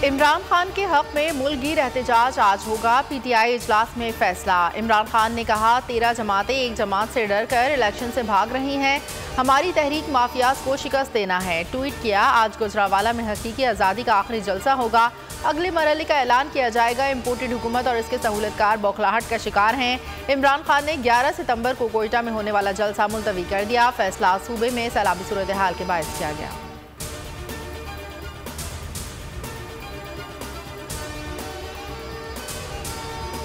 इमरान खान के हक में मुल्कगीर एहतजाज आज होगा। पीटीआई इजलास में फैसला। इमरान खान ने कहा 13 जमातें एक जमात से डर कर इलेक्शन से भाग रही हैं। हमारी तहरीक माफियाज को शिकस्त देना है। ट्वीट किया, आज गुजरावाला में हकीकी आज़ादी का आखिरी जलसा होगा। अगले मरहले का ऐलान किया जाएगा। इम्पोर्टेड हुकूमत और इसके सहूलतकार बौखलाहट का शिकार हैं। इमरान खान ने 11 सितंबर को कोयटा में होने वाला जलसा मुलतवी कर दिया। फैसला सूबे में सैलाबी सूरत हाल के बायस किया गया।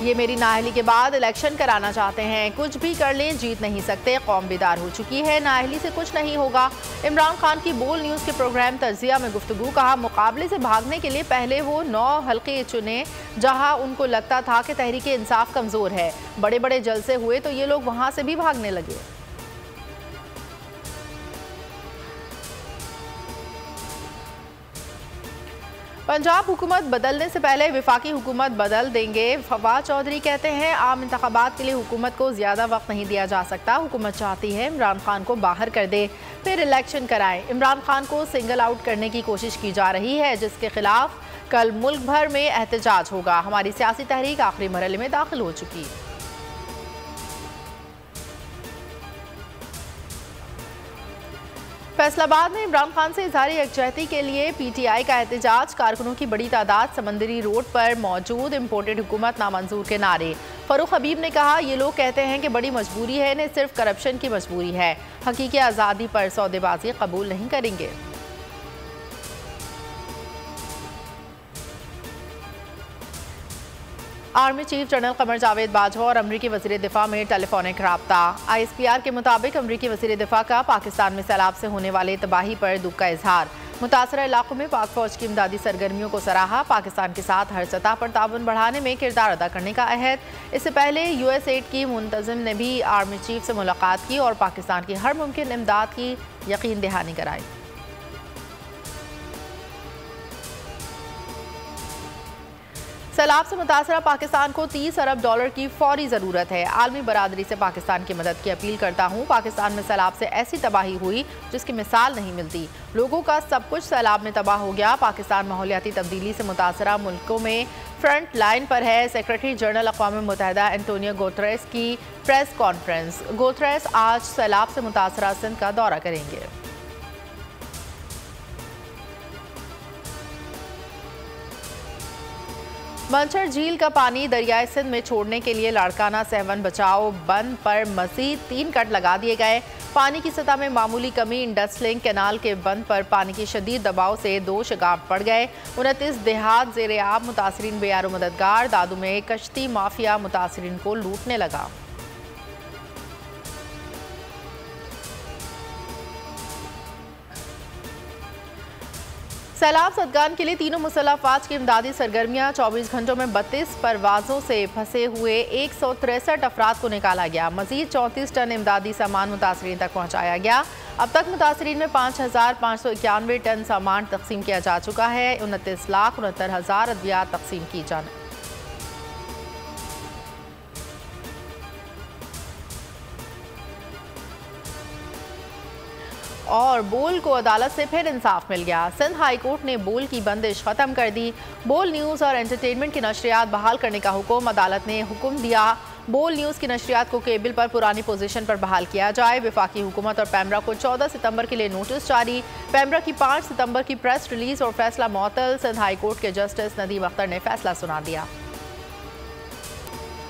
ये मेरी नाअहली के बाद इलेक्शन कराना चाहते हैं। कुछ भी कर लें, जीत नहीं सकते। कौम बेदार हो चुकी है। नाअहली से कुछ नहीं होगा। इमरान खान की बोल न्यूज़ के प्रोग्राम तजिया में गुफ्तगू। कहा, मुकाबले से भागने के लिए पहले वो 9 हल्के चुने जहां उनको लगता था कि तहरीक इंसाफ कमज़ोर है। बड़े बड़े जलसे हुए तो ये लोग वहां से भी भागने लगे। पंजाब हुकूमत बदलने से पहले विफाकी हुकूमत बदल देंगे। फवाद चौधरी कहते हैं, आम इंतखाबात के लिए हुकूमत को ज़्यादा वक्त नहीं दिया जा सकता। हुकूमत चाहती है इमरान खान को बाहर कर दे, फिर इलेक्शन कराएं। इमरान खान को सिंगल आउट करने की कोशिश की जा रही है, जिसके खिलाफ कल मुल्क भर में एहतजाज होगा। हमारी सियासी तहरीक आखिरी मरहले में दाखिल हो चुकी है। फैसलाबाद में इमरान खान से इजहार यकजहती के लिए पीटीआई का एहतजाज। कारकुनों की बड़ी तादाद समंदरी रोड पर मौजूद। इम्पोर्टेड हुकूमत नामंजूर के नारे। फरूख हबीब ने कहा, ये लोग कहते हैं कि बड़ी मजबूरी है, इन्हें सिर्फ करप्शन की मजबूरी है। हकीकी आज़ादी पर सौदेबाजी कबूल नहीं करेंगे। Army chief general Qamar Javed Bajwa और अमरीकी वज़ीर दिफा में टेलीफोनिक राब्ता। ISPR के मुताबिक अमरीकी वज़ीर दिफा का पाकिस्तान में सैलाब से होने वाले तबाही पर दुख का इजहार। मुतासरा इलाकों में पाक फौज की इमदादी सरगर्मियों को सराहा। पाकिस्तान के साथ हर सतह पर ताउन बढ़ाने में किरदार अदा करने का अहद। इससे पहले USAID की मुंतजिम ने भी आर्मी चीफ से मुलाकात की और पाकिस्तान की हर मुमकिन इमदाद की यकीन दहानी कराई। सैलाब से मुतासरा पाकिस्तान को $30 अरब की फौरी ज़रूरत है। आलमी बरादरी से पाकिस्तान की मदद की अपील करता हूँ। पाकिस्तान में सैलाब से ऐसी तबाही हुई जिसकी मिसाल नहीं मिलती। लोगों का सब कुछ सैलाब में तबाह हो गया। पाकिस्तान माहौलियाती तब्दीली से मुतासरा मुल्कों में फ्रंट लाइन पर है। सेक्रेटरी जनरल अक़वाम मुत्तहिदा एंटोनियो गुतरेस की प्रेस कॉन्फ्रेंस। गुतरेस आज सैलाब से मुतासरा सिंध का दौरा करेंगे। मंचर झील का पानी दरियाए सिंध में छोड़ने के लिए लाड़काना सहवन बचाओ बंद पर मजीद 3 कट लगा दिए गए। पानी की सतह में मामूली कमी। इंडस लिंक कैनाल के बंद पर पानी की शदीद दबाव से 2 शगाफ पड़ गए। 29 देहात ज़ेरे आब। मुतासरीन बेयारो मददगार। दादू में कश्ती माफिया मुतासरीन को लूटने लगा। सैलाब सदगान के लिए तीनों मुसल्लह अफवाज की इमदादी सरगर्मियाँ। 24 घंटों में 32 परवाज़ों से फंसे हुए 163 अफराद को निकाला गया। मजीद 34 टन इमदादी सामान मुतासरीन तक पहुँचाया गया। अब तक मुतासरीन में 5591 टन सामान तकसीम किया जा चुका है। 29,69,000 अद्वियात तकसीम की जाना। और बोल को अदालत से फिर इंसाफ मिल गया। सिंध हाई कोर्ट ने बोल की बंदिश खत्म कर दी। बोल न्यूज़ और एंटरटेनमेंट की नशरियात बहाल करने का हुक्म। अदालत ने हुक्म दिया, बोल न्यूज़ की नशरियात को केबल पर पुरानी पोजीशन पर बहाल किया जाए। विफाकी हुकूमत और पैमरा को 14 सितंबर के लिए नोटिस जारी। पैमरा की 5 सितंबर की प्रेस रिलीज और फैसला मुअत्तल। सिंध हाई कोर्ट के जस्टिस नदीम अख्तर ने फैसला सुना दिया।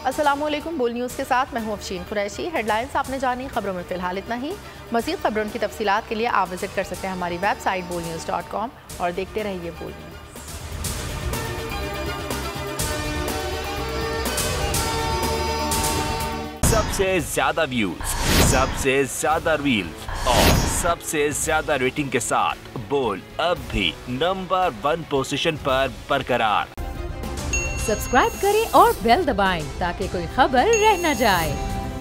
अस्सलामुअलैकुम। बोल न्यूज़ के साथ मैं हूँ अफशीन कुरैशी। हेडलाइंस आपने जानी, खबरों में फिलहाल इतना ही। मज़ीद खबरों की तफसीलात के लिए आप विजिट कर सकते हैं हमारी वेबसाइट bolnews.com और देखते रहिए बोल न्यूज़। सबसे ज्यादा व्यूज, सबसे ज्यादा रील्स और सबसे ज्यादा रेटिंग के साथ बोल अब भी नंबर 1 पोजीशन पर बरकरार। सब्सक्राइब करें और बेल दबाएं ताकि कोई खबर रह न जाए।